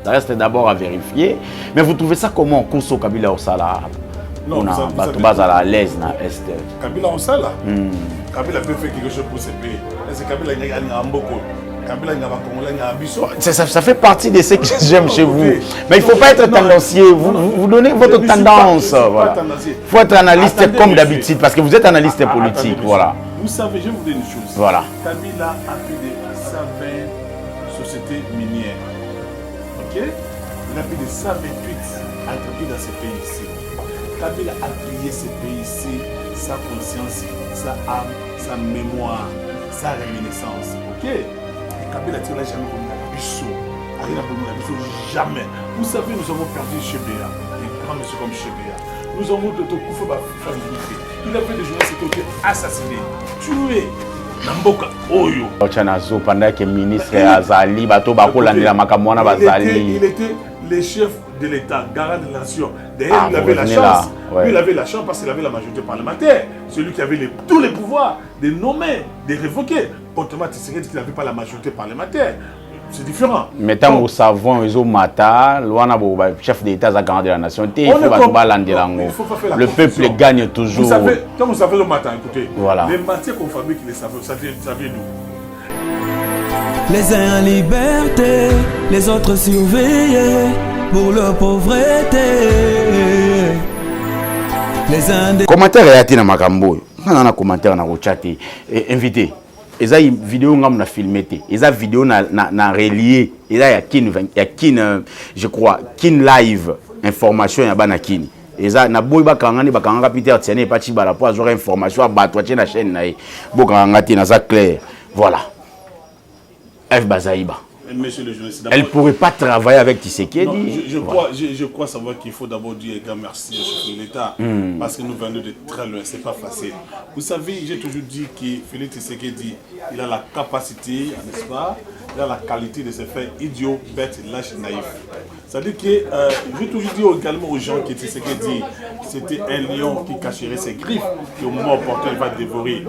Ça reste d'abord à vérifier. Mais vous trouvez ça comment, Kousso Kabila Osala? Non, on a base à l'aise dans l'Est. Kabila Osala. Kabila peut faire quelque chose pour ce pays. C'est Kabila qui a beaucoup. Ça fait partie de ce que j'aime chez vous. Mais il ne faut pas être tendancier. Vous donnez votre tendance. Il faut être analyste comme d'habitude, parce que vous êtes analyste politique. Voilà. Vous savez, je vous dis une chose. Voilà. Kabila a plus de 120 sociétés minières. Ok? Il a plus de 128 entreprises dans ce pays-ci. Kabila a créé ce pays-ci, sa conscience, sa âme, sa mémoire, sa réminiscence. Ok? Kabila ne l'a jamais connu à Bissot. Jamais. Vous savez, nous avons perdu Chebea, des grands messieurs comme Chebea. Nous avons Dr. Koufouba Familité. Il a fait des journalistes qui ont été assassinés, tués. Namboka Oyo. Pendant que le ministre Azali, il était le chef de l'État, garant de la nation. D'ailleurs, il avait la chance. Ouais. Il avait la chance parce qu'il avait la majorité parlementaire. Celui qui avait tous les pouvoirs de nommer, de révoquer. Autrement, Tshisekedi qui n'avait pas la majorité parlementaire. C'est différent. Maintenant, nous savons, ils ont matin, le chef d'État, garant de la nation. Le peuple gagne toujours. Vous savez, quand vous savez le matin, écoutez, voilà. Les matières qu'on fabrique, les savons, ça vient d'où? Les uns en liberté, les autres surveillés pour leur pauvreté. Les uns des... Commentaire est à Makambo. On a un commentaire dans le chat. Invité. Et ça, vidéo on a filmé. Et ça, vidéo na relié. Et là, il y a kin, je crois, kin live information ya bana kini. Et ça, na boy ba kangani ba kanga Peter tiene pas ti bala pour avoir information à battre na chaîne na e. Bo kanga ti na ça clair. Voilà. F Bazaïba. Monsieur le journaliste, elle ne pourrait pas travailler avec Tshisekedi. Je crois savoir qu'il faut d'abord dire un grand merci au chef de l'État. Parce que nous venons de très loin, ce n'est pas facile. Vous savez, j'ai toujours dit que Félix Tshisekedi, il a la capacité, n'est-ce pas, il a la qualité de se faire idiot, bête, lâche, naïf. C'est-à-dire que j'ai toujours dit également aux gens que Tshisekedi, c'était un lion qui cacherait ses griffes, et au moment opportun, il va dévorer.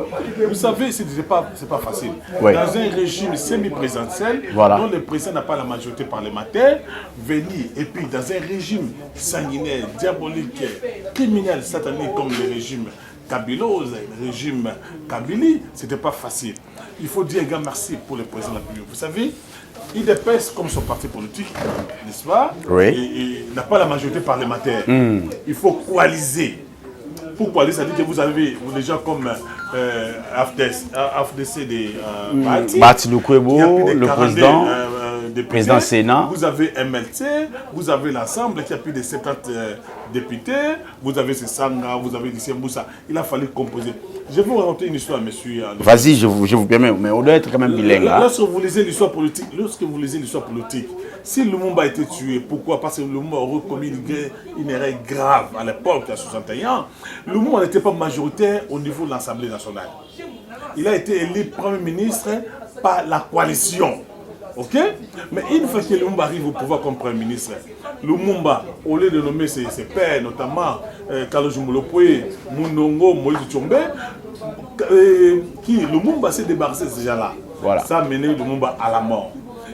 Vous savez, ce n'est pas facile. Oui. Dans un régime semi-présidentiel, voilà. dont le président n'a pas la majorité parlementaire, venir, et puis dans un régime sanguinaire, diabolique, criminel, satanique comme le régime Kabilose, le régime Kabili, ce n'était pas facile. Il faut dire un grand merci pour le président de la République. Vous savez, il dépêche comme son parti politique, n'est-ce pas? Oui. Et n'a pas la majorité parlementaire. Il faut coaliser. Pour coaliser, ça dit que vous avez des gens comme AFDC des Bati Lukwebo, le président. Président Sénat. Vous avez MLT, vous avez l'Assemblée qui a plus de 70 députés, vous avez Sanga, vous avez Dissé Moussa. Il a fallu composer. Je vais vous raconter une histoire, monsieur. Vas-y, je vous permets, mais on doit être quand même bilingue. Lorsque vous lisez l'histoire politique, si Lumumba a été tué, pourquoi? Parce que Lumumba aurait commis une erreur grave à l'époque, à 61. Lumumba n'était pas majoritaire au niveau de l'Assemblée nationale. Il a été élu Premier ministre par la coalition. Ok? Mais une fois que Lumumba arrive au pouvoir comme Premier ministre, Lumumba, au lieu de nommer ses pères, notamment Kalonji Mulopwe, Mundongo, Moïse Tshombe, Lumumba s'est débarrassé de ces gens-là. Voilà. Ça a mené Lumumba à la mort.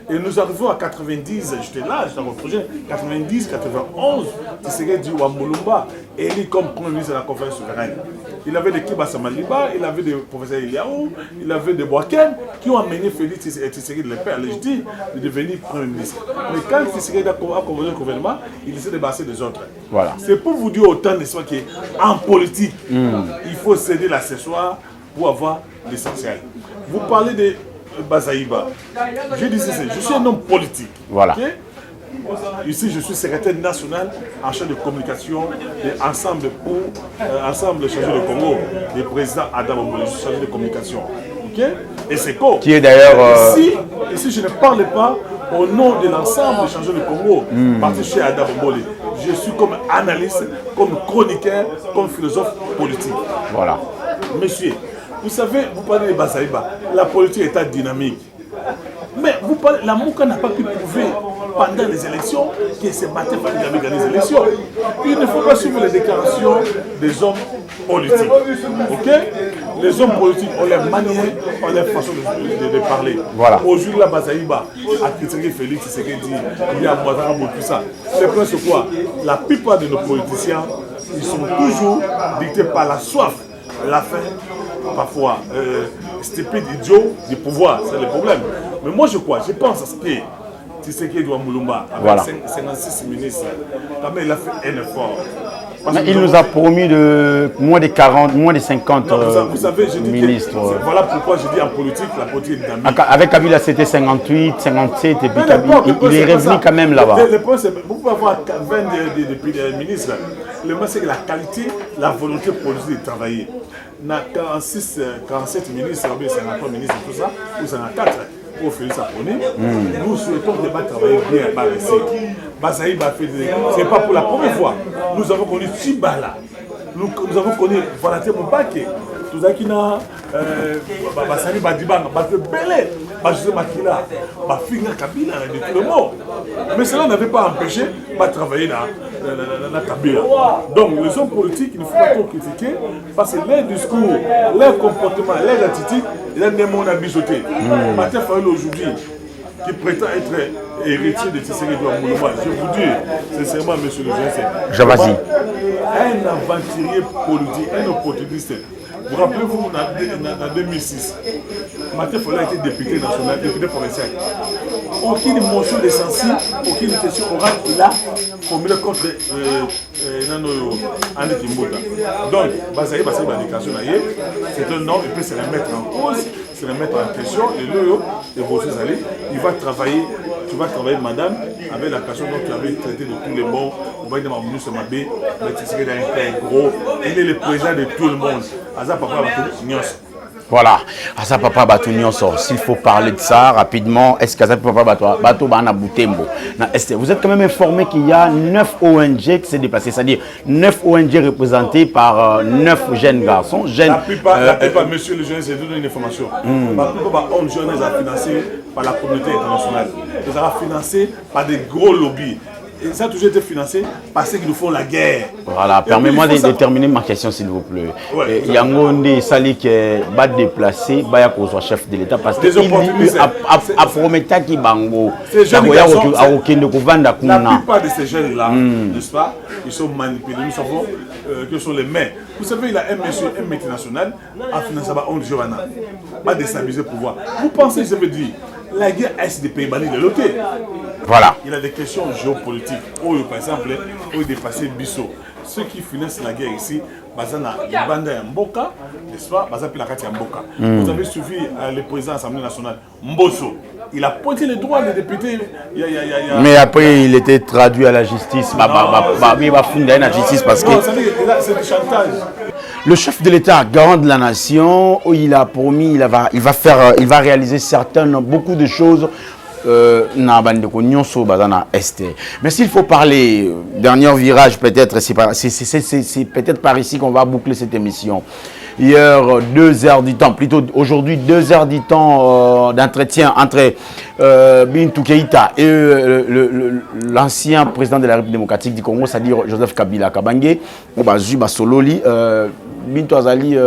Et nous arrivons à 90, j'étais là, j'étais dans mon projet, 90, 91, Tshisekedi Wambulumba, élu comme Premier ministre de la conférence souveraine. Il avait des Kiba Samaliba, il avait des professeurs Iliaou, il avait des Boakem qui ont amené Félix Tshisekedi, le père légitime, de devenir Premier ministre. Mais quand Tshisekedi a convoqué le gouvernement, il s'est débarrassé des autres. Voilà. C'est pour vous dire autant de soi qu'en politique, il faut céder l'accessoire pour avoir l'essentiel. Vous parlez de Bazaïba. Je dis ceci, je suis un homme politique. Voilà. Okay? Ici, je suis secrétaire national en charge de communication de Ensemble pour Ensemble changer le Congo, le président Adam Ombole, chargé de communication. Okay? Et c'est quoi? Qui est d'ailleurs. Ici, je ne parle pas au nom de l'ensemble changer le Congo, parti chez Adam Ombole. Je suis comme analyste, comme chroniqueur, comme philosophe politique. Voilà. Monsieur, vous savez, vous parlez de Bazaïba, la politique est dynamique. Mais vous parlez, la Mouka n'a pas pu prouver pendant les élections que c'est Martin Fayulu qui avait gagné les élections. Il ne faut pas suivre les déclarations des hommes politiques. Ok? Les hommes politiques ont leur manière, ont leur façon de parler. Voilà. Aujourd'hui, la Bazaïba a critiqué Félix Tshisekedi, il y a Ouattara, tout ça. C'est presque quoi? La plupart de nos politiciens, ils sont toujours dictés par la soif, la faim, parfois stupide, idiot du pouvoir. C'est le problème. Mais moi, je pense à ce que Tshisekedi ou Moulumba, avec voilà. 56 ministres, quand même, il a fait un effort. Il nous a promis de moins de 40, moins de 50 non, vous savez, je dis ministres. Voilà pourquoi je dis en politique, la politique est dynamique. Avec Kabila, c'était 58, 57, et puis il est revenu quand même là-bas. Le point, c'est vous pouvez avoir 20 ministres. Le point, c'est que la qualité, la volonté politique de travailler. On a 46, 47 ministres, 53 ministres, tout ça, ou 54. Pour Félix Aponi, nous souhaitons que travailler bien à Bazaï. C'est pas pour la première fois. Nous avons connu Tibala. Nous avons connu Valaté Moubake. Tout ça qui n'a Basani Badibanga, Belé, Bajusé Makila, Finga Kabila, de tout le monde. Mais cela n'avait pas empêché de travailler dans la Kabila. Donc les hommes politiques, il ne faut pas trop critiquer parce que leur discours, leur comportement, leur attitude, il y a des mondes à biseauter. Martin Fayol aujourd'hui, qui prétend être héritier de Tshisekedi Moulumba, je vous dis sincèrement, monsieur le GSC, un aventurier politique, un opportuniste. Vous rappelez-vous, en 2006, Martin Fayol a été député national, député provincial. Aucune motion de censure, aucune question orale, il a formulé contre Anne Kimbota. Donc, Bazaï, c'est un homme, il peut se remettre en cause, se remettre en question, et vous allez, il va travailler, tu vas travailler, madame, avec la personne dont tu avais traité de tous les bons, vous voyez dans ma ministre Mabé, un gros, il est le président de tout le monde. Aza papa voilà, Aza papa Batunyon sort. S'il faut parler de ça rapidement, est-ce qu'Aza papa Bato Bana Boutembo? Vous êtes quand même informé qu'il y a 9 ONG qui s'est déplacé, c'est-à-dire 9 ONG représentés par 9 jeunes garçons. La plupart, monsieur le jeune, c'est une information. La plupart des ONG sont financés par la communauté internationale. Ils sont financés par des gros lobbies. Et ça a toujours été financé parce qu'ils nous font la guerre. Voilà, permettez-moi de déterminer ma question s'il vous plaît. Yangonde Salik va déplacer, va soit chef de l'État parce que a promis qui bango. La plupart de ces jeunes-là, n'est-ce pas, ils sont manipulés. Nous savons que sont les mains. Vous savez, il a un monsieur, un multinational, a financé on Giovanna, va déstabiliser le pouvoir. Vous pensez, je veux dire, la guerre est des pays bannis de l'autre. Voilà. Il y a des questions géopolitiques. Par exemple, où il dépassait Bissot. Ceux qui financent la guerre ici, Bazana Banda Mboka, n'est-ce pas? Bazana Pilakati Mboka. Vous avez suivi le président de l'Assemblée nationale, Mbosso. Il a pointé les droits des députés. Mais après, il était traduit à la justice. Il va fonder la justice parce que. C'est du chantage. Le chef de l'État, garant de la nation, il a promis, il va réaliser beaucoup de choses. Mais s'il faut parler, dernier virage peut-être, c'est peut-être par ici qu'on va boucler cette émission. Hier, 2 heures du temps, plutôt aujourd'hui 2 heures du temps d'entretien entre Bintou Keïta et l'ancien président de la République démocratique du Congo, c'est-à-dire Joseph Kabila Kabange, Sololi, Bintou Azali,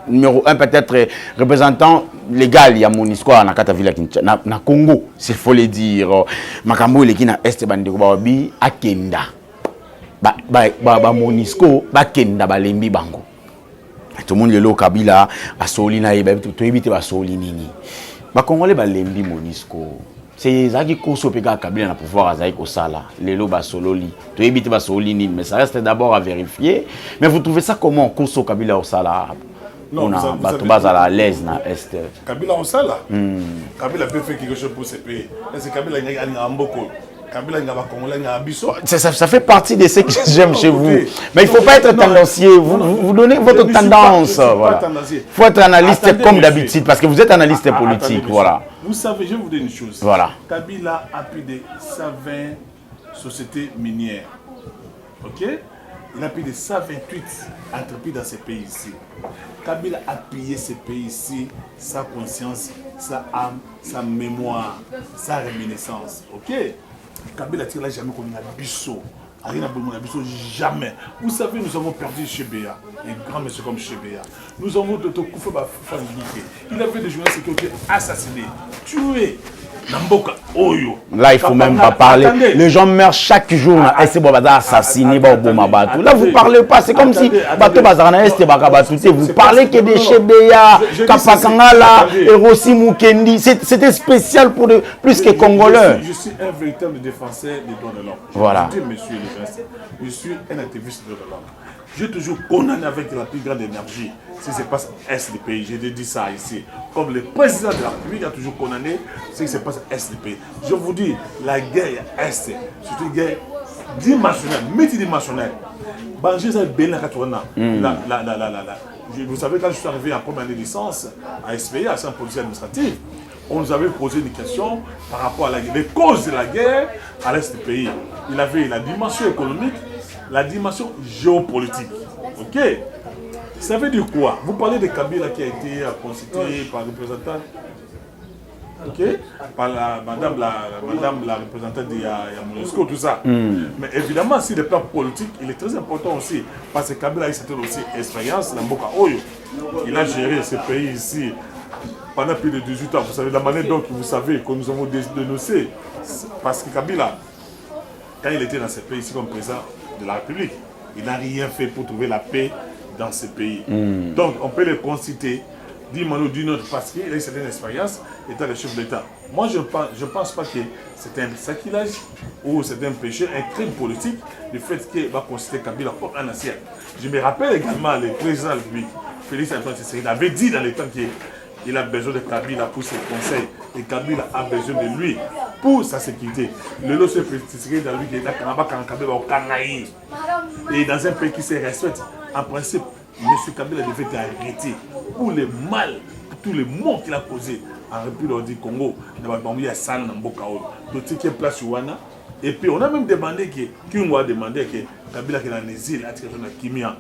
numéro 1 peut-être représentant légal, il y a Monisco na Katavila na Congo, s'il faut le dire. Makambo le kina Est Bandeko Babi Akenda. Ba Monisco Bakenda Balembi Bango. Tout le monde le Kabila Basoli na yeba to éviter Basoli nini. Ba Congolais Balembi Monisco. C'est Zaki Koso Peka Kabila na pouvoir Azaï Kosala, Lelo Basololi. To éviter Basoli nini, mais ça reste d'abord à vérifier. Mais vous trouvez ça comment Koso Kabila Osala? Non, on a base à l'aise dans l'Est. Kabila en salle. Kabila peut faire quelque chose pour ces pays. C'est Kabila qui a un mboko. Kabila qui a un Congolais, un biso. Ça fait partie de ce que j'aime chez vous. Mais il ne faut pas être tendancier. Vous donnez votre tendance. Il faut être analyste comme d'habitude parce que vous êtes analyste politique. Voilà. Vous savez, je vais vous dire une chose. Voilà. Kabila a plus de 120 sociétés minières. Ok? Il a plus de 128 entreprises dans ces pays ici. Kabila a pillé ces pays ici, sa conscience, sa âme, sa mémoire, sa réminiscence. Ok? Kabila n'a jamais connu un biseau. Rien n'a jamais. Vous savez, nous avons perdu Chebea, un grand monsieur comme Chebea. nous avons de Koufa Fangike. Il avait des journalistes qui ont été assassinés, tués. Là, il ne faut même pas parler. Attendez. Les gens meurent chaque jour. Assassinés. Là, vous ne parlez pas. C'est comme si vous parlez que des Chebeya, Kapakangala, Erosi Mukendi. C'était spécial pour plus que Congolais. Je suis un véritable défenseur des droits de l'homme. Voilà. Je dis, monsieur le ministre, je suis un activiste des droits de l'homme. J'ai toujours condamné avec la plus grande énergie ce qui se passe à l'Est du pays. J'ai dit ça ici. Comme le président de la République a toujours condamné ce qui se passe à l'Est du pays. Je vous dis, la guerre Est, c'est une guerre dimensionnelle, multidimensionnelle. Banjé, ça bien la vous savez, quand je suis arrivé en première année de licence à SPA, c'est un policier administratif, on nous avait posé une question par rapport à les causes de la guerre à l'Est du pays. Il avait la dimension économique, la dimension géopolitique. Ok? Ça veut dire quoi? Vous parlez de Kabila qui a été constitué par le représentant, ok? Par madame la représentante de Yamousco, tout ça. Mais évidemment, si le plan politique, il est très important aussi. Parce que Kabila a eu cette aussi expérience dans Mboka Oyo. Il a géré ce pays ici pendant plus de 18 ans. Vous savez, la manière dont vous savez que nous avons dénoncé. Parce que Kabila, quand il était dans ce pays ici comme président de la République, il n'a rien fait pour trouver la paix dans ce pays. Donc on peut le conciter d'une manière ou d'une autre parce qu'il a eu certaines expériences étant le chef de l'État. Moi je pense pas que c'est un sacrilège ou c'est un péché, un crime politique, le fait qu'il va considérer Kabila comme un ancien. Je me rappelle également le président de la République, Félix Antoine Tshisekedi, avait dit dans les temps qu'il a besoin de Kabila pour ses conseils et Kabila a besoin de lui pour sa sécurité. Le lot se fait dans lui qui est là, Kabila au Kanaï. Et dans un pays qui se respecte, en principe, M. Kabila devait être arrêté pour le mal, pour tous les maux qu'il a causés en République du Congo, dans place Wana. Et puis on a même demandé qu'on a demandé que Kabila qu'il en exil, à Kimia.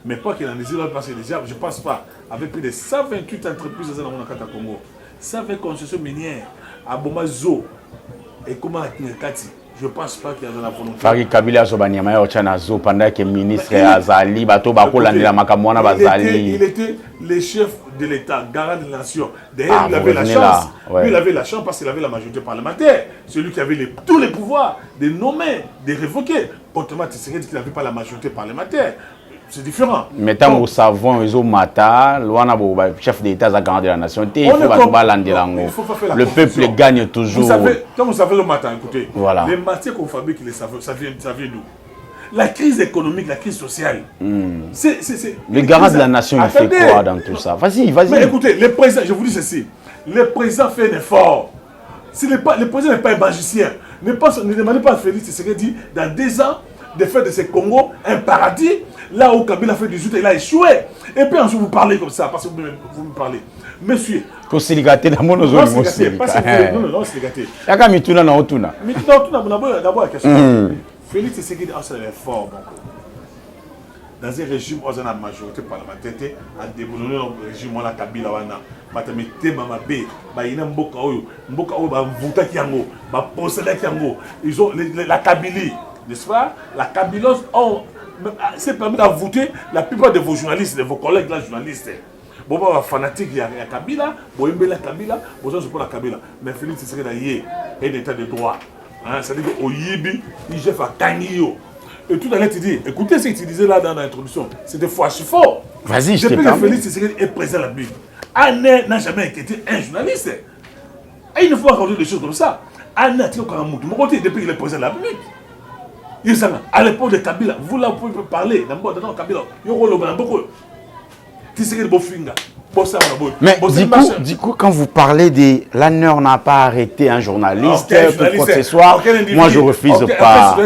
Mais pas qu'il en exil, parce que déjà, je ne pense pas, avec plus de 128 entreprises dans le Congo, 120 concessions minières, à Bomazo et comment à Kati. Je ne pense pas qu'il y a de la volonté. Fari Kabila Sobanyama Ochanazo pendant que le ministre Azali, Bato Bako Landela Makamwana Bazali. Il était le chef de l'État, garant de la nation. D'ailleurs, il avait la chance. Lui, il avait la chance parce qu'il avait la majorité parlementaire. Celui qui avait tous les pouvoirs de nommer, de révoquer. Autrement, Tshisekedi qui n'avait pas la majorité parlementaire. C'est différent. Mais tant que nous savons, ils ont matin, le chef d'État, la garant de la nation, il faut le peuple gagne toujours. Vous savez, quand vous savez le matin, écoutez, voilà. Les matières qu'on fabrique, ça vient d'où? La crise économique, la crise sociale. Le garant de la nation, il fait quoi dans tout ça? Vas-y. Mais écoutez, le président, je vous dis ceci, le président fait un effort. Le président n'est pas un magicien. Ne demandez pas à Félix Tshisekedi dans 2 ans de faire de ce Congo un paradis, là où Kabila fait 18 ans, il a échoué. Et puis ensuite vous parlez comme ça, parce que vous me parlez. Monsieur. Non, c'est gâté. Non, c'est gâté. Yaka mituna na otuna. D'abord la question. Félix Tshisekedi a fait l'effort. Dans un régime où on a la majorité parlementaire, à développer le régime où on a Kabila wana. Ils ont la Kabylie. N'est-ce pas? La Kabylos s'est permis d'avouer la plupart de vos journalistes, de vos collègues là, journalistes. Bon, bah, fanatique, il y a Kabila, bon, il y a Kabila, bon, ça, c'est pas la Kabila. Mais Félix Tshisekedi est un état de droit. C'est-à-dire qu'au Yibi, il chef à Kangio. Et tout à l'heure, tu dis, écoutez ce que tu disais là dans l'introduction, c'était fort. Vas-y, je te Depuis que Félix Tshisekedi est président de la République, Anne n'a jamais inquiété un journaliste. Et il ne faut pas raconter des choses comme ça. Anne a tiré comme un mouton. Mon côté, depuis qu'il est président de la République. À l'époque de Kabila, vous là, vous pouvez parler dans Kabila. Mais du coup, quand vous parlez de l'ANER n'a pas arrêté un journaliste, quoi que ce soit, moi je refuse pas.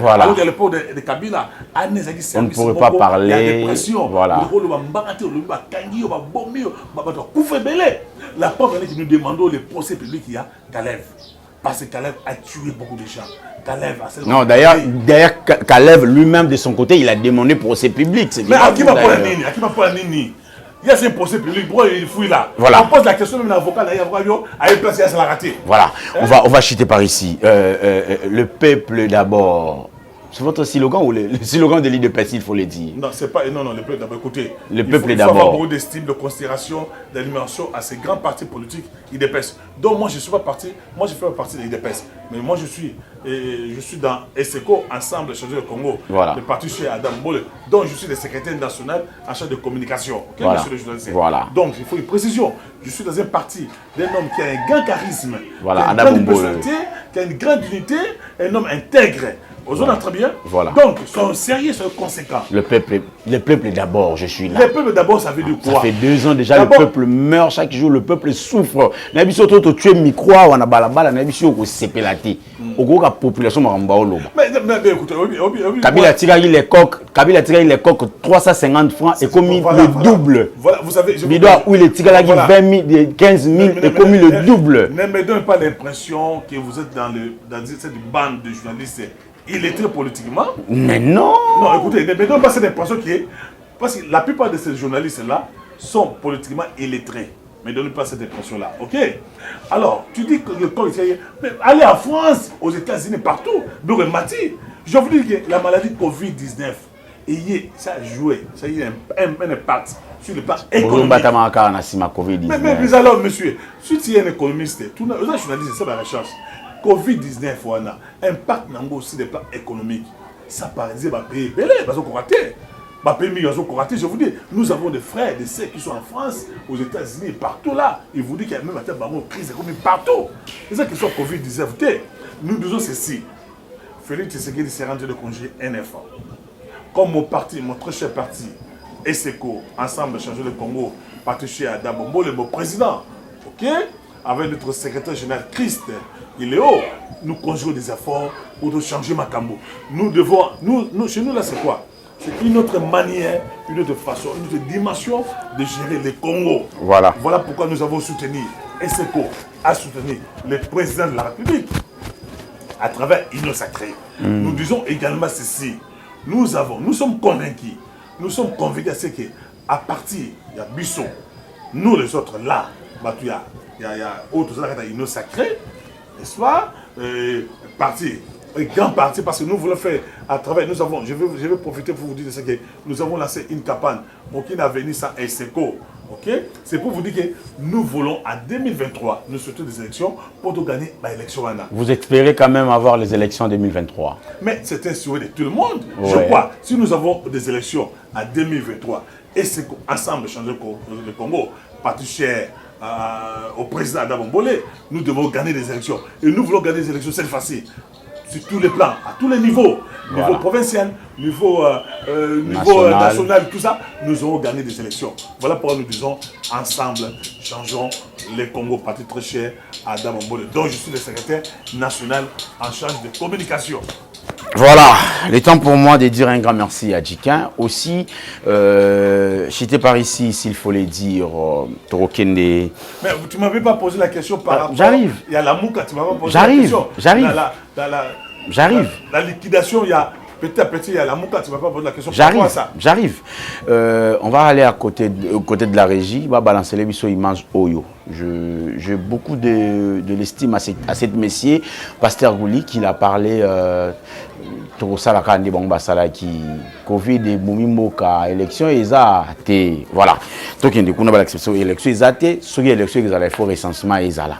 Voilà. Alors qu'à l'époque de Kabila, on ne pourrait pas parler. Voilà. La preuve est que nous demandons le procès public qu'il y a Kalev. Parce que Kalev a tué beaucoup de gens. Non, d'ailleurs, Kalev lui-même de son côté, il a demandé procès public. Mais à qui va pas la nini? Il y a ce procès public, pourquoi il fouille là? Voilà. On pose la question même à l'avocat, à une place, il a raté. Voilà, on va chuter par ici. Le peuple d'abord, C'est votre slogan ou le slogan de l'IDPS, il faut le dire? Non, c'est pas. Non, le peuple d'abord. Écoutez, le peuple il faut avoir d'abord. beaucoup d'estime, de considération, d'animation à ces grands partis politiques IDPS. Donc moi, je ne suis pas parti. Moi, je fais pas partie de l'IDPS. Mais moi, je suis dans ESECO, Ensemble Changer le Congo. Voilà. Le parti chez Adam Mbole. Donc je suis le secrétaire national en charge de communication. Okay, voilà. Monsieur le journaliste. Voilà. Donc il faut une précision. Je suis dans un parti d'un homme qui a un grand charisme, voilà. qui a une grande personnalité, qui a une grande unité, un homme intègre. Aux autres, très bien. Voilà. Donc, sont sérieux, sont conséquents. Le peuple d'abord, je suis là. Le peuple d'abord, ça veut dire quoi? Ça fait 2 ans déjà, le peuple meurt chaque jour, le peuple souffre. Nabi surtout tu tuer micro, on a balabala, nabi surtout c'est pelati. Au la population maramba oloba. Mais écoutez, Kabila tira les coques, 350 francs et commis le double. Voilà, vous savez, je Bidois où il tira 20 000, 15 000 et commis le double. Ne me donne pas l'impression que vous êtes dans cette bande de journalistes illettrés politiquement. Mais non. Non, écoutez, ne me donne pas cette impression qui est... Parce que la plupart de ces journalistes-là sont politiquement illettrés. Ne me donne pas cette impression-là, ok? Alors, tu dis que le corps israélien... Mais allez en France, aux États-Unis, partout. Donc, Mati, je vous dis que la maladie Covid-19, ça a joué, ça a eu un impact sur le plan économique. Mais alors, monsieur, si tu es un économiste, tous les journalistes, c'est la recherche. Covid-19, on a impact aussi des plans économiques. Ça, par exemple, va payer belé, parce qu'on raté. Va payer millions raté. Je vous dis, nous avons des frères, des sœurs qui sont en France, aux États-Unis, partout là. Ils vous disent qu'il y a même une crise économique partout. C'est ça qui soit Covid-19. Nous disons ceci. Félix Tshisekedi s'est rendu de congé un effort. Comme mon parti, mon très cher parti, ESECO, Ensemble Changer le Congo, parti chez Adam Mbole, le président, ok? Avec notre secrétaire général Christ, il est haut. Nous conjuguons des efforts pour changer Makambo. Nous devons, chez nous là c'est quoi? C'est une autre manière, une autre façon, une autre dimension de gérer le Congo. Voilà. Voilà pourquoi nous avons soutenu, ESECO a soutenu le président de la République à travers Union Sacrée. Nous disons également ceci. Nous sommes convaincus, nous sommes convaincus qu'à partir de Bisson, nous les autres là, il y a autres Union Sacrée, n'est-ce pas? Parti, un grand parti, parce que nous voulons faire à travers, je vais profiter pour vous dire ce que nous avons lancé une campagne, aucune avenir sans ESECO. Okay? C'est pour vous dire que nous voulons en 2023 nous souhaiter des élections pour gagner l'élection. Vous espérez quand même avoir les élections en 2023? Mais c'est un souhait de tout le monde. Ouais. Je crois, si nous avons des élections en 2023 et c'est ensemble changer le Congo, parti cher au président Adam Mbole, nous devons gagner des élections. Et nous voulons gagner des élections cette fois-ci. Sur tous les plans, à tous les niveaux, niveau provincial, niveau national, tout ça, nous aurons gagné des élections. Voilà pourquoi nous disons, ensemble, changeons les Congo, parti très cher à Adam Mbole, dont je suis le secrétaire national en charge de communication. Voilà, le temps pour moi de dire un grand merci à Djikin. Aussi, j'étais par ici, s'il faut le dire, Torokende. Mais tu ne m'avais pas posé la question par rapport... J'arrive. Il y a la mouka, tu ne m'as pas posé la question. J'arrive. La liquidation, il y a... Petit à petit, il y a la mouka, tu ne vas pas poser la question. J'arrive. On va aller à côté de la régie, on va balancer les bisous images Oyo. J'ai beaucoup de l'estime à cette messier, Pasteur Gouli, qui a parlé tout ça, la qui Covid et Moumimoka, élection, et ça, voilà. Donc, il y a une exception, élection, ils ont été, sur l'élection, ils ont fait recensement, ils ont là.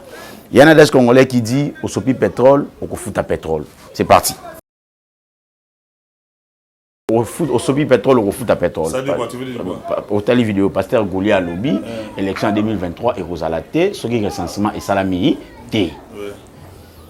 Il y en a des Congolais qui disent, au sopi pétrole, au fout à pétrole. C'est parti. Au sopi pétrole, au foot à pétrole. Ça dit quoi? Tu veux dire quoi? Au tali vidéo, Pasteur Gouli à lobby, élection en 2023, et Rosalate, ce qui est recensement et salami, T.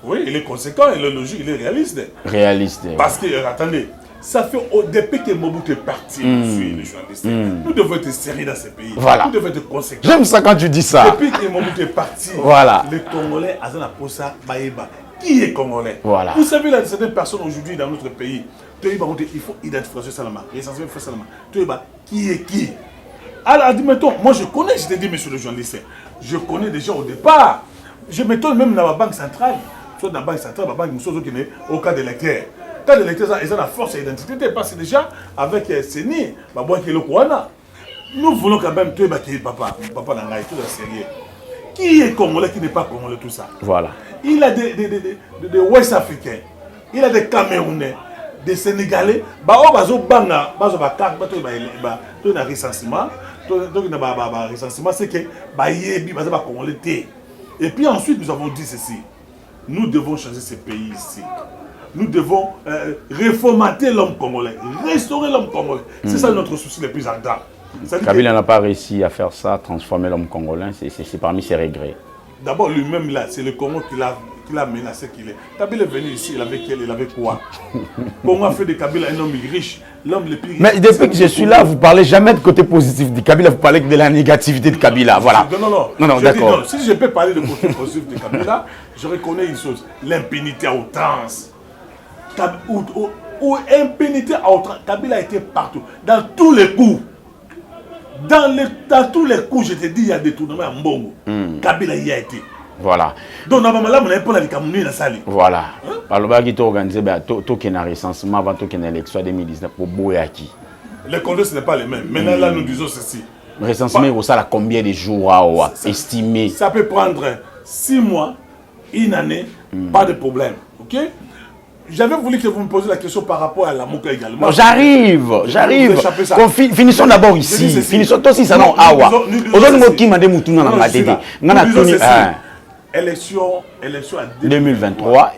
Oui, il est conséquent, il est logique, il est réaliste. Réaliste. Parce que, attendez, ça fait depuis que Mobutu est parti, les journalistes, nous devons être sérieux dans ce pays. Voilà. Nous devons être conséquents. J'aime ça quand tu dis ça. Depuis que Mobutu est parti, voilà. Les Congolais, qui est Congolais? Voilà. Vous savez, là, certaines personnes aujourd'hui dans notre pays, il faut identifier Salama. L'essentiel fait Salama. Qui est qui? Alors, admettons, moi je connais, je t'ai dit, monsieur le journaliste, je connais déjà au départ. Je m'étonne même dans la banque centrale. Soit dans la banque centrale, la banque qui est au cas d'électeur. Au cas d'électeur, ils ont la force et l'identité. Parce que déjà, avec Séni, qui est le Kouana, nous voulons quand même tuer papa Nangaï, tout est sérieux. Qui est Congolais, qui n'est pas Congolais, tout ça? Voilà. Il a des Ouest Africains, il a des Camerounais, des Sénégalais, recensement, c'est que et puis ensuite nous avons dit ceci, nous devons changer ce pays ici. Nous devons réformater l'homme congolais, restaurer l'homme congolais. C'est ça notre souci le plus ardent. Kabila n'a pas réussi à faire ça, transformer l'homme congolais, c'est parmi ses regrets. D'abord lui-même là, c'est le Congo qui l'a menacé qu'il est. Kabila est venu ici, il avait quoi? Congo a fait de Kabila un homme riche, l'homme le plus riche. Mais depuis que je suis là, vous ne parlez jamais de côté positif de Kabila, vous parlez que de la négativité de Kabila, voilà. Non, d'accord. Si je peux parler de côté positif de Kabila, je reconnais une chose, l'impunité à outrance. Impunité à outrance, Kabila était partout, dans tous les coups. Dans tous les coups, je te dis, il y a des tournements à Mbongo. Kabila y a été. Voilà. Donc, normalement, on n'a pas la Cameroun dans salle. Voilà. Alors, il faut organiser un recensement avant qu'il y ait une élection 2019 pour Boyaki. Les comptes, ce n'est pas les mêmes. Maintenant, là, nous disons ceci. Le recensement, ça a combien de jours à estimer? Ça peut prendre 6 mois, une année, pas de problème. Ok? J'avais voulu que vous me posiez la question par rapport à la Mouka également. J'arrive. Finissons d'abord ici. Finissons aussi ça non awa. Aujourd'hui qui m'a demandé na matete. Ngana toni élection à 2023.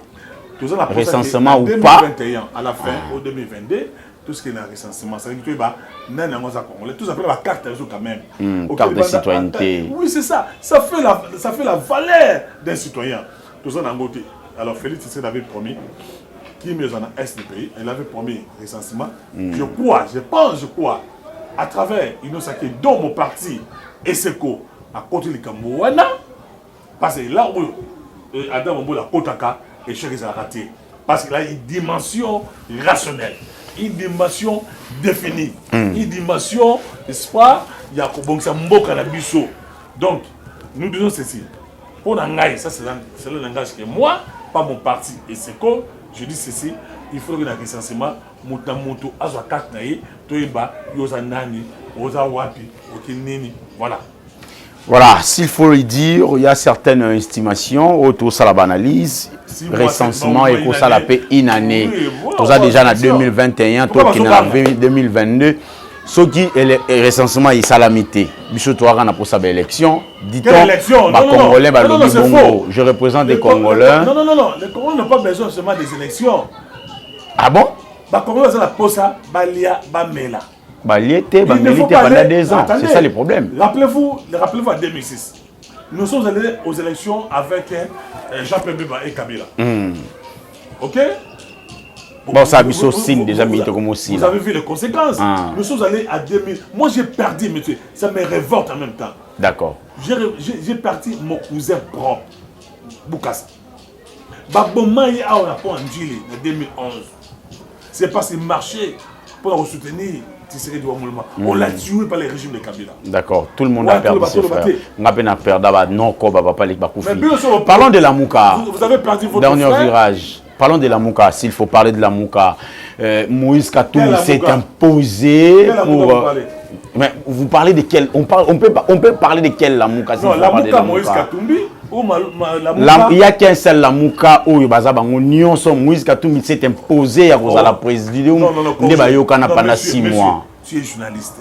Recensement ou pas 2021 à la fin au 2022 tout ce qui est dans le recensement ça veut dire que tout ça fait la carte quand même. Carte de citoyenneté. Oui, c'est ça. Ça fait la valeur d'un citoyen. Tout ça dans le côté. Alors Félix Tshisekedi avait promis qui met en est du pays, elle avait promis recensement. Je crois, à travers Inosaki, dont mon parti, ESECO, à côté de Kambouana, parce que là où Adam Mboula Kotaka et Cheikh raté, parce qu'il a une dimension rationnelle, une dimension définie, une dimension, n'est-ce pas, il y a Kobongsa Mboka na biso. Donc, nous disons ceci. Pour Nangaï, ça c'est le langage que moi, pas mon parti ESECO, je dis ceci, il faut que dans le recensement, Moutamoto, Azwakat Naï, Toiba, Yozanani, Ozawapi, Okinini, voilà. Voilà, s'il faut le dire, il y a certaines estimations autour de la analyse, recensement et pour ça la paix une année. Tout ça déjà en 2021, tout qui en 2022. Ce qui est le recensement est salamité. Bicho toi on a pour sa élection. Dit-on, Congolais, je représente des Congolais. Non, les Congolais n'ont pas besoin seulement des élections. Ah bon? Les Congolais ont la posa, balia, bamela. Baliété, bamélité pendant 2 ans. C'est ça le problème. Rappelez-vous en 2006. Nous sommes allés aux élections avec Jean-Pierre Bemba et Kabila. Ok? Bon, ça a mis au signe déjà, mais comme aussi. Vous avez vu les conséquences. Nous sommes allés à 2000. Moi, j'ai perdu, monsieur. Ça me révolte en même temps. D'accord. J'ai perdu mon cousin propre, Boukassa. Babomaï a rapport en Djili en 2011. C'est parce qu'il marchait pour soutenir Tshisekedi Ouamoulma. On l'a tué par les régimes de Kabila. D'accord. Tout le monde a perdu ses frères. On a perdu non, parlons de la Mouka. Vous avez perdu votre dernier virage. Parlons de la Mouka, s'il faut parler de la Mouka. Moïse Katumbi s'est imposé pour... Mais vous parlez de quel... On peut parler de quelle la Mouka? Non, la Mouka Moïse Katumbi ou la Mouka... Il n'y a qu'un seul la Mouka où Moïse Katumbi s'est imposé à cause de la présidence. Pendant 6 mois. Tu es journaliste.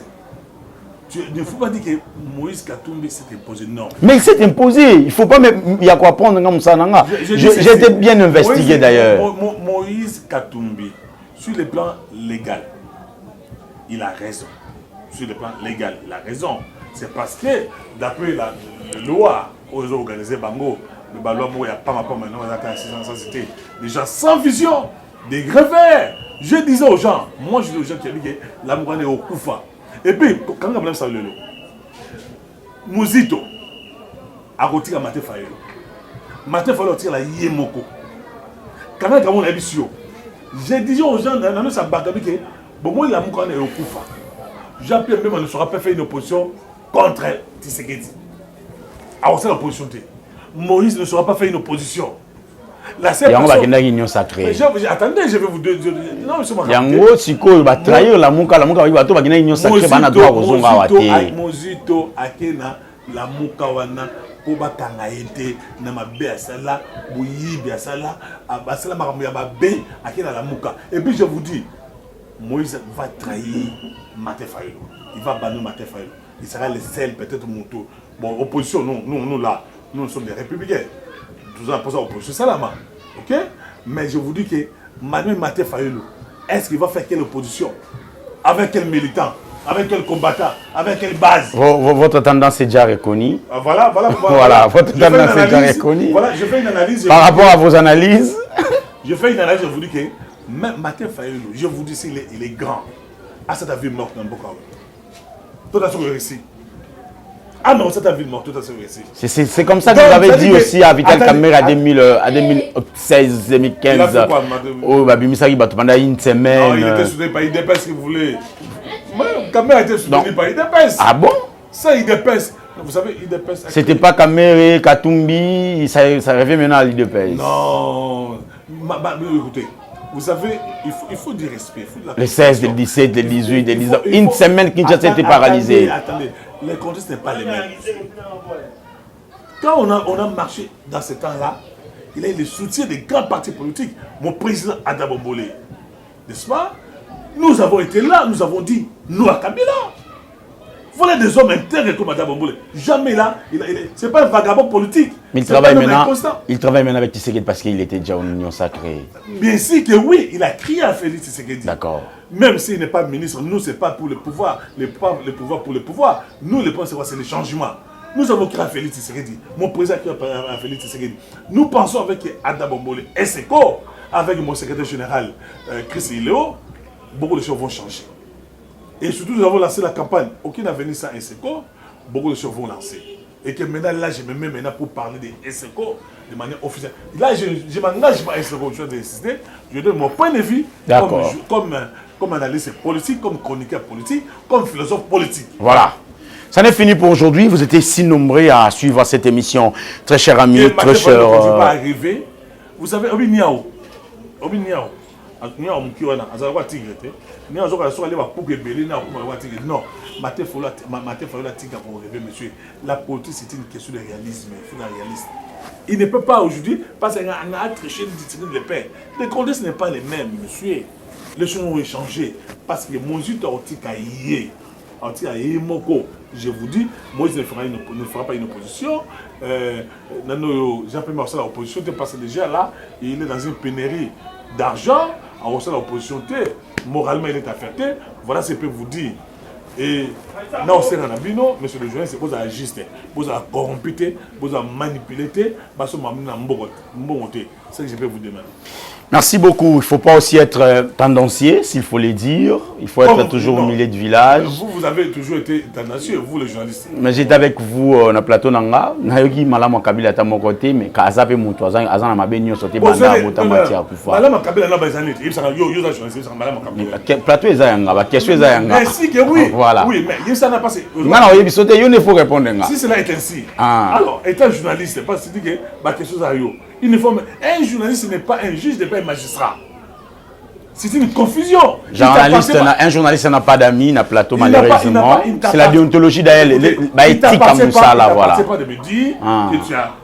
Il ne faut pas dire que Moïse Katumbi s'est imposé, non. Mais il s'est imposé. Il ne faut pas... Il y a quoi prendre comme ça. J'ai été bien investigué d'ailleurs. Moïse Katumbi, sur le plan légal, il a raison. Sur le plan légal, il a raison. C'est parce que, d'après la loi, aux organisés Bango, le ballon, il n'y a pas maintenant, c'était des gens sans vision, des greveurs. Je disais aux gens, moi je dis aux gens qui disent que la Mourane est au Koufa. Et puis, quand on a ça, le Mouzito a retiré à Maté Fayelo. Maté Fayelo tire la Yemoko. Quand on a dit, j'ai dit aux gens, dans notre bagabi que bon, moi, la Moukane est au Koufa. Jean-Pierre même ne sera pas fait une opposition contre Tshisekedi. Alors, c'est l'opposition. Moïse ne sera pas fait une opposition. La seule personne... Il y a une union sacrée. Attendez, je vais vous dire... Non, il y a un gros psycho, il va trahir la Mouka, il va une union sacrée, il va droit aux Zonga. Mozito, Akena, la Mouka, pour bakanga été na mabe asala boyibi asala asala makambo ya babe akina la muka. Et puis je vous dis, Moïse va trahir Martin Fayulu. Il va bannir Martin Fayulu. Il sera le seul peut-être moto. Bon, opposition, nous là, nous sommes des républicains. Tout ça pour ça opposition salama. OK? Mais je vous dis que Martin Fayulu, est-ce qu'il va faire quelle opposition? Avec quel militant? Avec quel combattant? Avec quelle base? Votre tendance est déjà reconnue. Voilà. Voilà, votre tendance est déjà reconnue. Voilà, je fais une analyse. Par rapport à vos analyses. Je fais une analyse, je vous dis que même Martin Fayulu, je vous dis il est grand. Ah, ça t'a vu mort dans beaucoup. Tout à fait réussi. Ah non, ça t'a vu mort, tout à fait réussi. C'est comme ça que vous avez dit aussi à Vital Kamerhe à 2016, 2015. Il a fait quoi, oh, Babimisa pendant une semaine. Non, il était soutenu par IDPS si vous voulez. Kamerhe était soutenu par IDPS. Ah bon? Ça, IDPS. Vous savez, IDPS. C'était pas Kamerhe, Katumbi, ça revient maintenant à l'IDPS. Non. Écoutez, vous savez, il faut du respect. Le 16, le 17, le 18, le 19. Une semaine Kinshasa était paralysée. Attendez, les contextes n'est pas les mêmes. Quand on a marché dans ce temps-là, il a eu le soutien des grands partis politiques. Mon président Adam Bombolé, n'est-ce pas? Nous avons été là, nous avons dit, nous à Kabila. Voilà des hommes intègres comme Adam Bombolé. Jamais là, ce n'est pas un vagabond politique. Mais il travaille maintenant avec Tshisekedi parce qu'il était déjà en union sacrée. Bien sûr que oui, il a crié à Félix Tshisekedi. D'accord. Même s'il n'est pas ministre, nous, ce n'est pas pour le pouvoir, le pouvoir pour le pouvoir. Nous, le point, c'est le changement. Nous avons créé à Félix Tshisekedi. Mon président a créé à Félix Tshisekedi. Nous pensons avec Adam Bombolé et SECO, avec mon secrétaire général Chris Iléo, beaucoup de choses vont changer. Et surtout, nous avons lancé la campagne. Aucun avenir sans SECO, beaucoup de choses vont lancer. Et que maintenant, là, je me mets maintenant pour parler de SECO de manière officielle. Là, je m'engage pas à SECO, je vais insister. Je donne mon point de vue comme analyste politique, comme chroniqueur politique, comme philosophe politique. Voilà. Ça n'est fini pour aujourd'hui. Vous étiez si nombreux à suivre cette émission. Très cher ami, très cher... Je ne vais pas arriver. Vous savez, Obi Niao. Niao Mkiwana, Azarwa Tigre. Niao Zoka Soka Leva Pouke Belé, Niao Pouke Tigre. Non, Maté Fola Tigre pour rêver, monsieur. La politique, c'est une question de réalisme. Il faut être réaliste. Il ne peut pas aujourd'hui, parce qu'il a triché le père. Les contextes ne sont pas les mêmes, monsieur. Les choses ont changé. Parce que Moïse Taotikaïe, Moko, je vous dis, Moïse ne fera pas une opposition. Jean-Pierre Marcel, l'opposition, parce que déjà là, il est dans une pénurie d'argent. En reçoit l'opposition, moralement il est affecté. Voilà ce que je peux vous dire. Et là, on sait dans la bino, monsieur le journaliste, c'est pour ça ajuster, pour ça corrompre, pour ça manipuler, pour ça m'amener à c'est ce que je peux vous demander. Merci beaucoup. Il ne faut pas aussi être tendancier, s'il faut le dire. Il faut être toujours au milieu de village. Vous avez toujours été tendancieux, vous, les journalistes. Mais j'étais avec vous dans le plateau Nanga. Nayoki Malama Kabila à mon côté, mais quand Azape Moutou, Azan ma béni, sauté Banda, Moutamatiya, plus fort. Malama Kabila n'a pas besoin d'être. Il s'en a yo journaliste, Malama Kabila. Plateau est Zayanga, question est Zayanga. Merci que oui. Voilà. Oui, mais il s'en a passé. Maintenant, il faut répondre. Si cela est ainsi, alors, étant journaliste, parce que c'est que question est yo. Un journaliste n'est pas un juge, n'est pas un magistrat. C'est une confusion. Un journaliste n'a pas d'amis, n'a plateau malheureusement. C'est la déontologie d'ailleurs, l'éthique comme ça là, voilà. C'est pas de me dire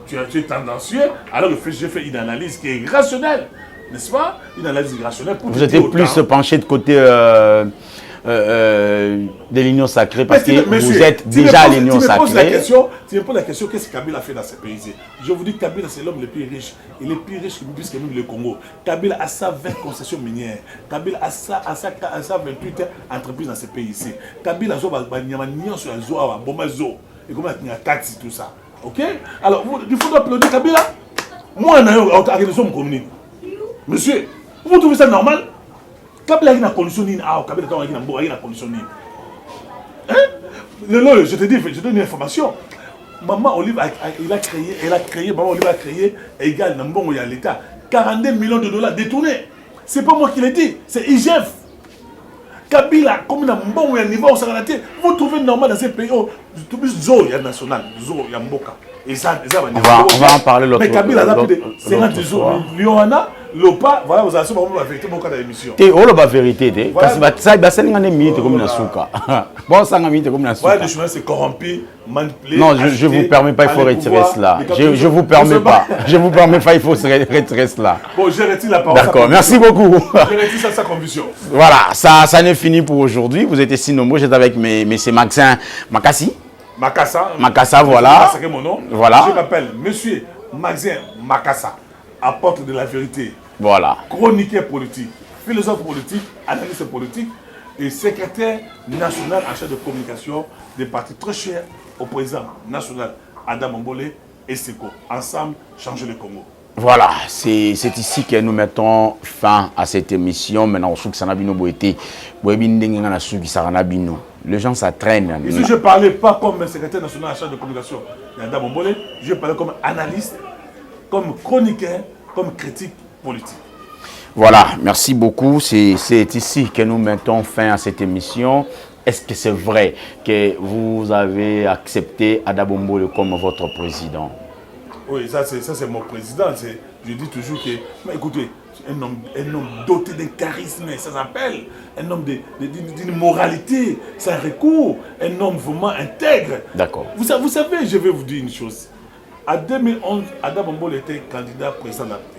que tu es tendancieux, alors que j'ai fait une analyse qui est rationnelle, n'est-ce pas? Une analyse rationnelle. Vous êtes plus penché de côté de l'union sacrée parce que vous êtes déjà à l'union sacrée. Tu me poses la question, qu'est-ce que Kabila a fait dans ce pays? Je vous dis que Kabila c'est l'homme le plus riche. Il est plus riche que nous le Congo. Kabila a 120 concessions minières. Kabila a 128 entreprises dans ce pays ici. Kabila a sur la zoa, Bomazo, et comment il y a 4 tout ça. Ok? Alors, il faut applaudir Kabila. Moi, je suis communique. Monsieur, vous trouvez ça normal? Kabila a une condition, Kabila a une condition. Je te dis, je te donne une information. Maman Olive elle a créé, Maman Olive a créé, égal, il y a l'État, 42 millions de dollars détournés. C'est pas moi qui l'ai dit, c'est IGF. Kabila, comme il y a un bon niveau au Saranaté, vous trouvez normal dans ces pays, il y a national, il y a Mboka. On va en parler l'autre. Mais Kabila a plus de 50 jours. Lopa, voilà, vous avez la vérité dans l'émission. Tu es la vérité. Parce que ça, c'est une minute comme la souka. Bon, ça, une minute comme la souka. Voilà, les journalistes, c'est corrompu, manipulé. Non, je ne vous permets pas, il faut retirer cela. Je ne vous permets pas. Je ne vous permets pas, il faut retirer cela. Bon, je retire la parole. D'accord, merci beaucoup. Je retire sa conviction. Voilà, ça n'est fini pour aujourd'hui. Vous êtes si nombreux. J'étais avec M. Maxin Makassi. Makassa, voilà. C'est mon nom. Voilà. Je m'appelle Monsieur Maxin Makassa, apôtre de la vérité. Voilà. Chroniqueur politique, philosophe politique, analyste politique et secrétaire national en charge de communication des partis très chers au président national Adam Mbole et Seko. Ensemble, changer le Congo. Voilà, c'est ici que nous mettons fin à cette émission. Maintenant, on sait que ça n'a pas été. Les gens s'entraînent. Ici, je ne parlais pas comme secrétaire national en charge de communication d'Adam Mbole, je parlais comme analyste, comme chroniqueur, comme critique politique. Voilà, merci beaucoup. C'est ici que nous mettons fin à cette émission. Est-ce que c'est vrai que vous avez accepté Adam Mbole comme votre président? Oui, ça c'est mon président. Je dis toujours que, mais écoutez, un homme doté d'un charisme, ça s'appelle, un homme d'une moralité, c'est un recours, un homme vraiment intègre. D'accord. Vous savez, je vais vous dire une chose. En 2011, Adam Mbole était candidat président de la République.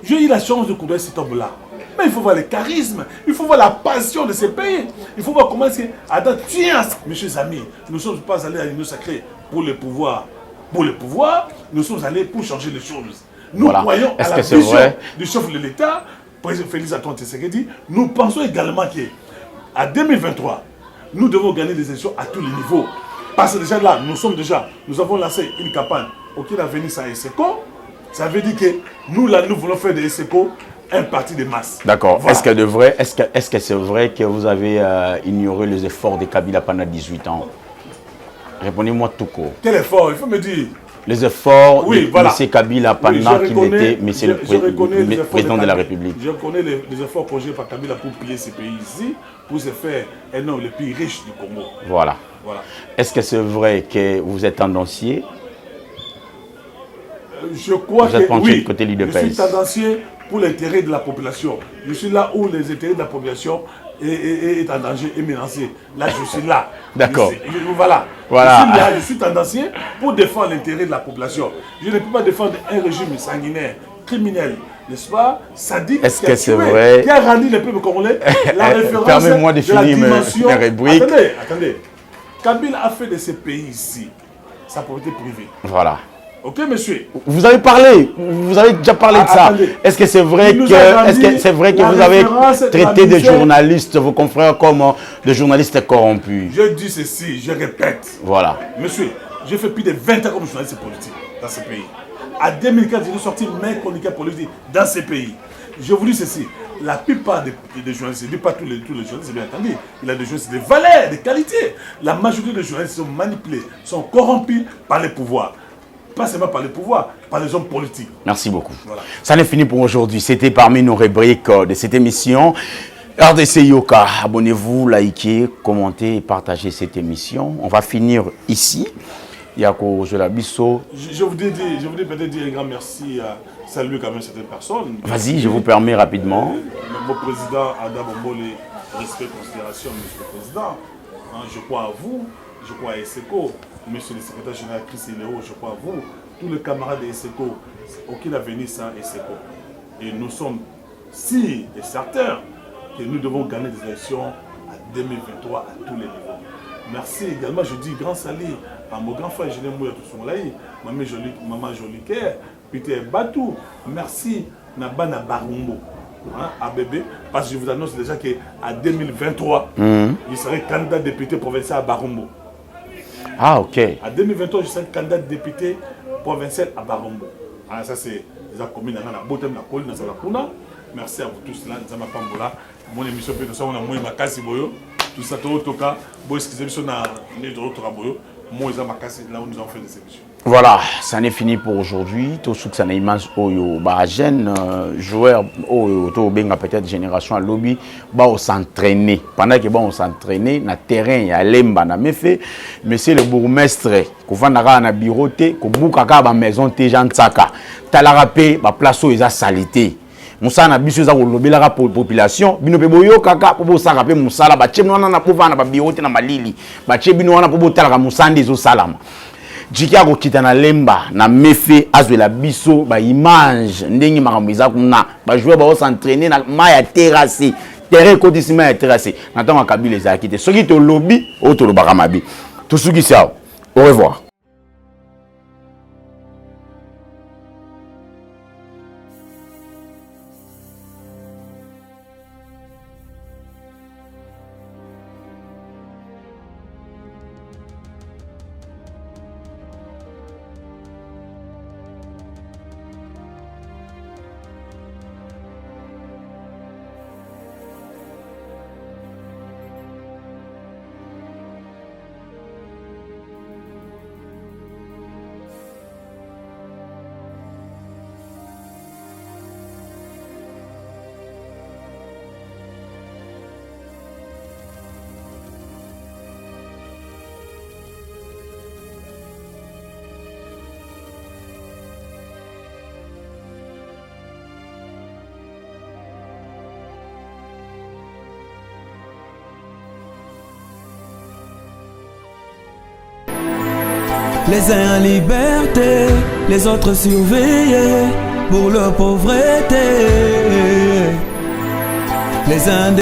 J'ai eu la chance de courir cet homme-là. Mais il faut voir le charisme, il faut voir la passion de ce pays. Il faut voir comment est-ce que Adam tient. Mes chers amis, nous ne sommes pas allés à l'Union sacrée pour le pouvoir. Pour le pouvoir, nous sommes allés pour changer les choses. Nous croyons à la vision du chef de l'État, président Félix Antoine Tshisekedi. Nous pensons également qu'à 2023, nous devons gagner des élections à tous les niveaux. Parce que déjà là, nous avons lancé une campagne auquel a venu sans ESECO. Ça veut dire que nous voulons faire de ESECO un parti de masse. D'accord. Voilà. Est-ce que c'est vrai que vous avez ignoré les efforts de Kabila pendant 18 ans? Répondez-moi tout court. Quel effort? Il faut me dire. Les efforts de M. Kabila pendant qu'il était le président de la République. Je connais les efforts posés par Kabila pour piller ce pays ici, pour se faire un homme le plus riche du Congo. Voilà. Est-ce que c'est vrai que vous êtes tendancier? Je crois que oui. Côté je suis tendancier pour l'intérêt de la population. Je suis là où les intérêts de la population est en danger et menacé. Là, je suis là. D'accord. Voilà. Je suis tendancier pour défendre l'intérêt de la population. Je ne peux pas défendre un régime sanguinaire, criminel, n'est-ce pas, sadique, est-ce que c'est vrai, qui a rendu le peuple congolais la référence permettez-moi de finir la dimension. Mes rubriques. Attendez. Kabila a fait de ce pays ici sa propriété privée. Voilà. Ok, monsieur. Vous avez parlé, vous avez déjà parlé de ça. Est-ce que c'est vrai que vous avez traité des journalistes, vos confrères, comme des journalistes corrompus? Je dis ceci, je répète. Voilà. Monsieur, j'ai fait plus de 20 ans comme journaliste politique dans ce pays. En 2004, j'ai sorti mes chroniqueurs politiques dans ce pays. Je vous dis ceci, la plupart des journalistes, je ne dis pas tous les journalistes, bien entendu, il y a des journalistes de valeur, de qualité. La majorité des journalistes sont manipulés, sont corrompus par les pouvoirs. Pas seulement par les pouvoirs, par les hommes politiques. Merci beaucoup. Voilà. Ça n'est fini pour aujourd'hui. C'était parmi nos rubriques de cette émission. RDC Yoka, abonnez-vous, likez, commentez et partagez cette émission. On va finir ici. Yako Jolabiso. Je voudrais peut-être dire un grand merci à saluer quand même certaines personnes. Vas-y, je vous permets rapidement. Mon président Adam Mbole, respect et considération, monsieur le président. Je crois à vous, je crois à ESECO. Monsieur le secrétaire général Chris Léo, je crois à vous, tous les camarades de ESECO, aucun avenir sans ESECO. Et nous sommes sûrs et certains que nous devons gagner des élections à 2023 à tous les niveaux. Merci également, je dis grand salut à mon grand frère Général Mouya Tousoumlaï, maman Joliquer, Peter Batou. Merci Nabana Barumbo, à bébé, parce que je vous annonce déjà qu'à 2023, il serait candidat député provincial à Barumbo. Ah, ok. En 2023, je serai candidat député provincial à Barumbo. Ah, ça, c'est la commune de Botem, la Pôle, merci à vous tous là. Mon émission, on a moins Makassi Boyo. Tout ça, tout le cas, excusez-moi, on a mis de l'autre Boyo. Moi, ils ont Makassi là où nous avons fait des émissions. Voilà, ça n'est fini pour aujourd'hui. Tout ce que ça n'a image au jeune joueur au benga peut-être génération à lobby on s'entraîner. Pendant que on s'entraîner na terrain ya lemba na mefe monsieur le bourgmestre ko vandaka na bureau te ko buka ka ba maison te Jean Tsaka. Talara pe ba place o eza salité. Musana biso za kolobelaka population bino pe boyo kaka po bosaka pe musala ba chemno na po vana ba bureau te na malili. Ba chebino wana po botalaka musande zo salama. Jikia kokita na lemba na mefe azwela biso ba image ndenge makambo eza kuna ba joueur ba s'entraîner na ma ya terrasse terrain cotissement ya terrasse na tango Kabila ezaki te soki to lobby o to lobaka mabi to suki sao au revoir. Les uns en liberté, les autres surveillés pour leur pauvreté. Les uns